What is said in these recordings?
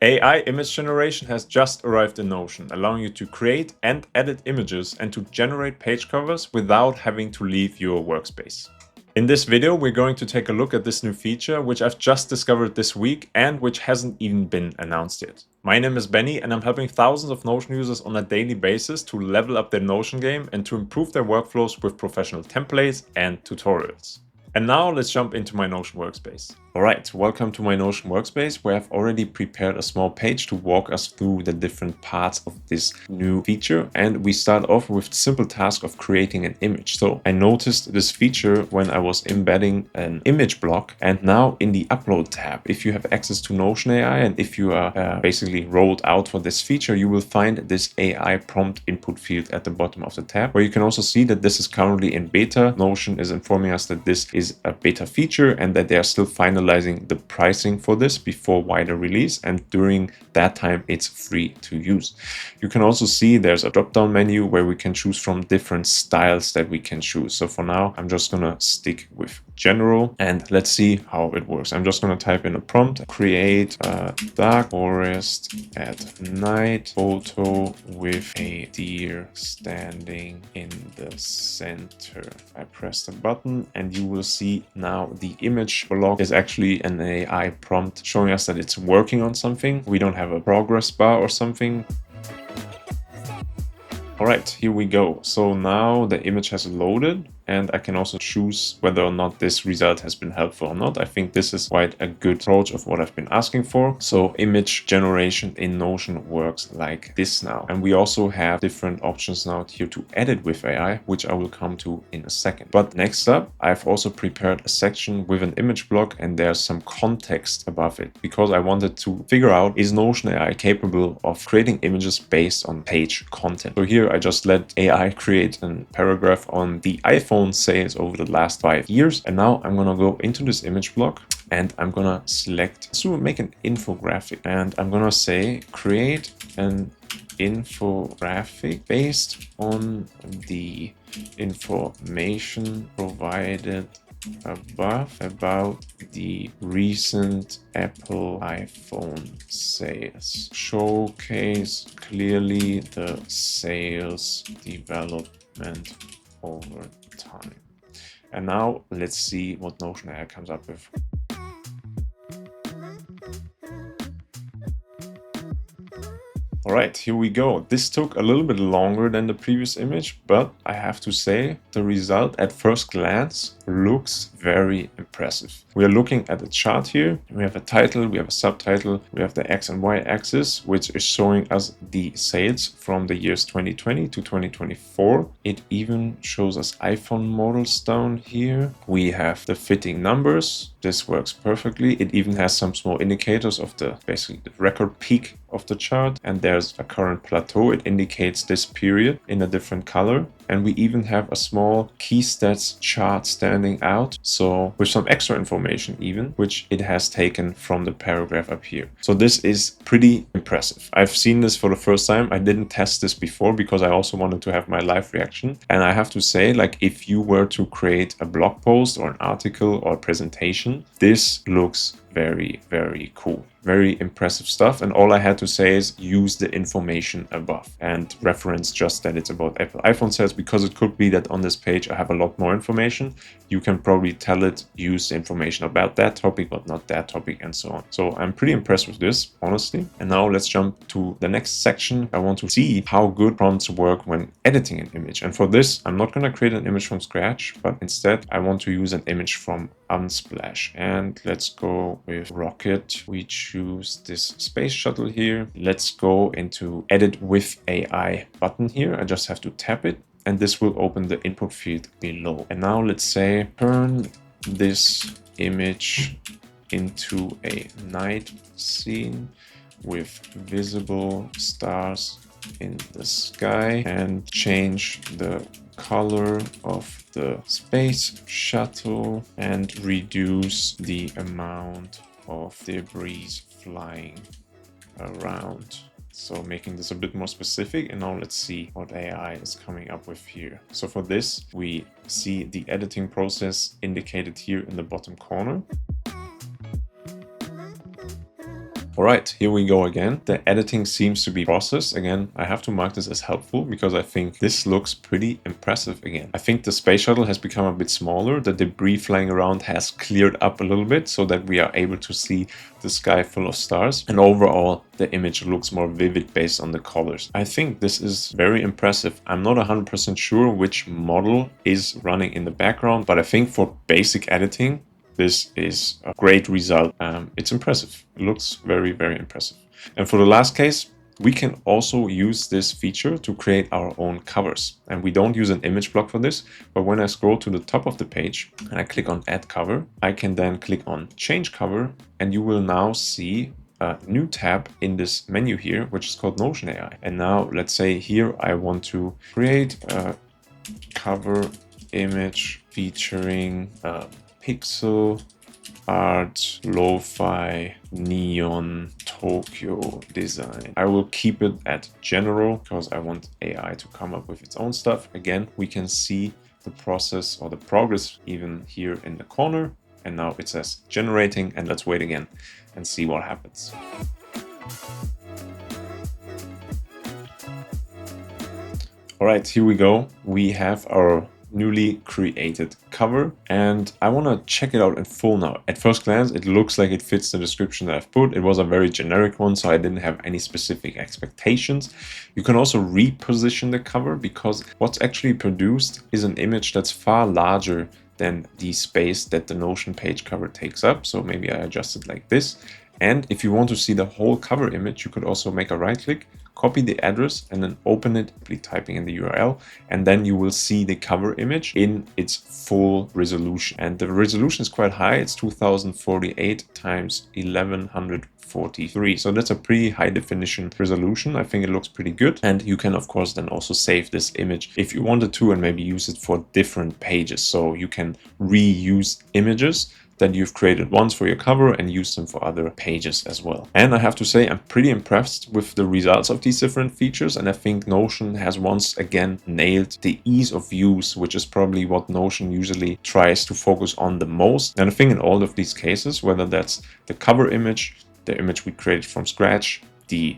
AI image generation has just arrived in Notion, allowing you to create and edit images and to generate page covers without having to leave your workspace. In this video, we're going to take a look at this new feature, which I've just discovered this week and which hasn't even been announced yet. My name is Benny and I'm helping thousands of Notion users on a daily basis to level up their Notion game and to improve their workflows with professional templates and tutorials. And now let's jump into my Notion workspace. Alright, welcome to my Notion workspace where I've already prepared a small page to walk us through the different parts of this new feature. And we start off with the simple task of creating an image. So I noticed this feature when I was embedding an image block, and now in the upload tab, if you have access to Notion AI and if you are basically rolled out for this feature, you will find this AI prompt input field at the bottom of the tab, where you can also see that this is currently in beta. Notion is informing us that this is a beta feature and that they are still finalizing the pricing for this before wider release, and during that time it's free to use. You can also see there's a drop-down menu where we can choose from different styles that we can choose. So for now I'm just gonna stick with general and let's see how it works. I'm just gonna type in a prompt: create a dark forest at night photo with a deer standing in the center. I press the button and you will see now the image block is actually an AI prompt showing us that it's working on something. We don't have a progress bar or something. All right, here we go. So now the image has loaded and I can also choose whether or not this result has been helpful or not. I think this is quite a good approach of what I've been asking for. So image generation in Notion works like this now. And we also have different options now here to edit with AI, which I will come to in a second. But next up, I've also prepared a section with an image block and there's some context above it because I wanted to figure out, is Notion AI capable of creating images based on page content? So here I just let AI create a paragraph on the iPhone sales over the last 5 years. And now I'm gonna go into this image block and I'm gonna select, so make an infographic, and I'm gonna say create an infographic based on the information provided above about the recent Apple iPhone sales. Showcase clearly the sales development over time. And now let's see what Notion AI comes up with. All right, here we go. This took a little bit longer than the previous image, but I have to say the result at first glance looks very impressive. We are looking at a chart here. We have a title, we have a subtitle, we have the X and Y axis, which is showing us the sales from the years 2020 to 2024. It even shows us iPhone models down here. We have the fitting numbers. This works perfectly. It even has some small indicators of basically the record peak of the chart, and there's a current plateau. It indicates this period in a different color. And we even have a small key stats chart standing out, so with some extra information even, which it has taken from the paragraph up here. So this is pretty impressive. I've seen this for the first time. I didn't test this before because I also wanted to have my live reaction. And I have to say, like, if you were to create a blog post or an article or a presentation, this looks very, very cool. Very impressive stuff. And all I had to say is use the information above and reference just that it's about Apple iPhone sales, because it could be that on this page I have a lot more information. You can probably tell it, use the information about that topic, but not that topic, and so on. So I'm pretty impressed with this, honestly. And now let's jump to the next section. I want to see how good prompts work when editing an image. And for this, I'm not going to create an image from scratch, but instead I want to use an image from Unsplash. And let's go with Rocket. We choose this space shuttle here. Let's go into edit with AI button here. I just have to tap it and this will open the input field below. And now let's say turn this image into a night scene with visible stars in the sky and change the color of the space shuttle and reduce the amount of debris flying around. So making this a bit more specific, and now let's see what AI is coming up with here. So for this, we see the editing process indicated here in the bottom corner. All right, here we go again. The editing seems to be processed. Again, I have to mark this as helpful because I think this looks pretty impressive again. I think the space shuttle has become a bit smaller. The debris flying around has cleared up a little bit so that we are able to see the sky full of stars. And overall, the image looks more vivid based on the colors. I think this is very impressive. I'm not 100% sure which model is running in the background, but I think for basic editing, this is a great result. It's impressive. It looks very, very impressive. And for the last case, we can also use this feature to create our own covers. And we don't use an image block for this, but when I scroll to the top of the page and I click on Add Cover, I can then click on Change Cover, and you will now see a new tab in this menu here, which is called Notion AI. And now let's say here I want to create a cover image featuring pixel art, lo-fi, neon, Tokyo design. I will keep it at general because I want AI to come up with its own stuff. Again, we can see the process or the progress even here in the corner. And now it says generating, and let's wait again and see what happens. All right, here we go. We have our newly created cover, and I want to check it out in full now. At first glance, it looks like it fits the description that I've put. It was a very generic one, so I didn't have any specific expectations. You can also reposition the cover because what's actually produced is an image that's far larger than the space that the Notion page cover takes up. So maybe I adjust it like this. And if you want to see the whole cover image, you could also make a right click, copy the address, and then open it, typing in the URL, and then you will see the cover image in its full resolution. And the resolution is quite high. It's 2048 times 1143. So that's a pretty high definition resolution. I think it looks pretty good. And you can, of course, then also save this image if you wanted to and maybe use it for different pages. So you can reuse images that you've created once for your cover and use them for other pages as well. And I have to say, I'm pretty impressed with the results of these different features. And I think Notion has once again nailed the ease of use, which is probably what Notion usually tries to focus on the most. And I think in all of these cases, whether that's the cover image, the image we created from scratch, the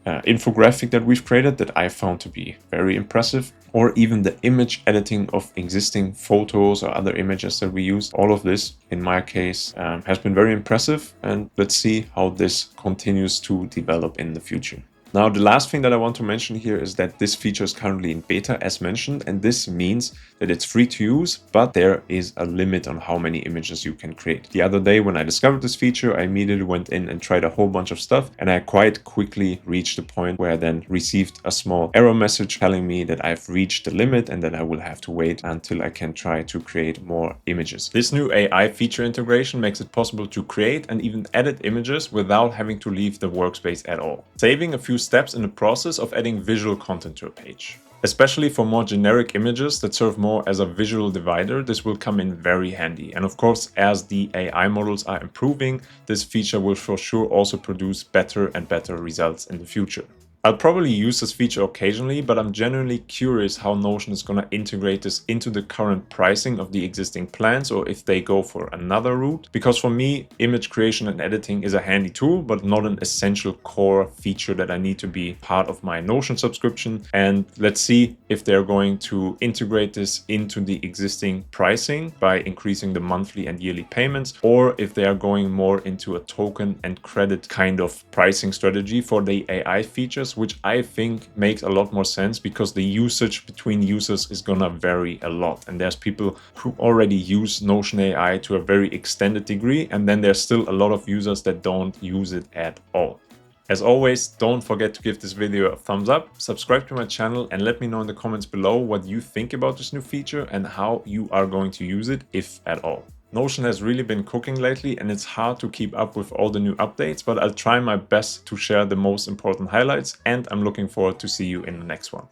infographic that we've created that I found to be very impressive, or even the image editing of existing photos or other images that we use. All of this, in my case, has been very impressive, and let's see how this continues to develop in the future. Now, the last thing that I want to mention here is that this feature is currently in beta, as mentioned, and this means that it's free to use, but there is a limit on how many images you can create. The other day when I discovered this feature, I immediately went in and tried a whole bunch of stuff, and I quite quickly reached the point where I then received a small error message telling me that I've reached the limit and that I will have to wait until I can try to create more images. This new AI feature integration makes it possible to create and even edit images without having to leave the workspace at all, saving a few steps in the process of adding visual content to a page. Especially for more generic images that serve more as a visual divider, this will come in very handy. And of course, as the AI models are improving, this feature will for sure also produce better and better results in the future. I'll probably use this feature occasionally, but I'm genuinely curious how Notion is going to integrate this into the current pricing of the existing plans, or if they go for another route. Because for me, image creation and editing is a handy tool, but not an essential core feature that I need to be part of my Notion subscription. And let's see if they're going to integrate this into the existing pricing by increasing the monthly and yearly payments, or if they are going more into a token and credit kind of pricing strategy for the AI features, which I think makes a lot more sense because the usage between users is gonna vary a lot. And there's people who already use Notion AI to a very extended degree, and then there's still a lot of users that don't use it at all. As always, don't forget to give this video a thumbs up, subscribe to my channel, and let me know in the comments below what you think about this new feature and how you are going to use it, if at all. Notion has really been cooking lately, and it's hard to keep up with all the new updates, but I'll try my best to share the most important highlights, and I'm looking forward to see you in the next one.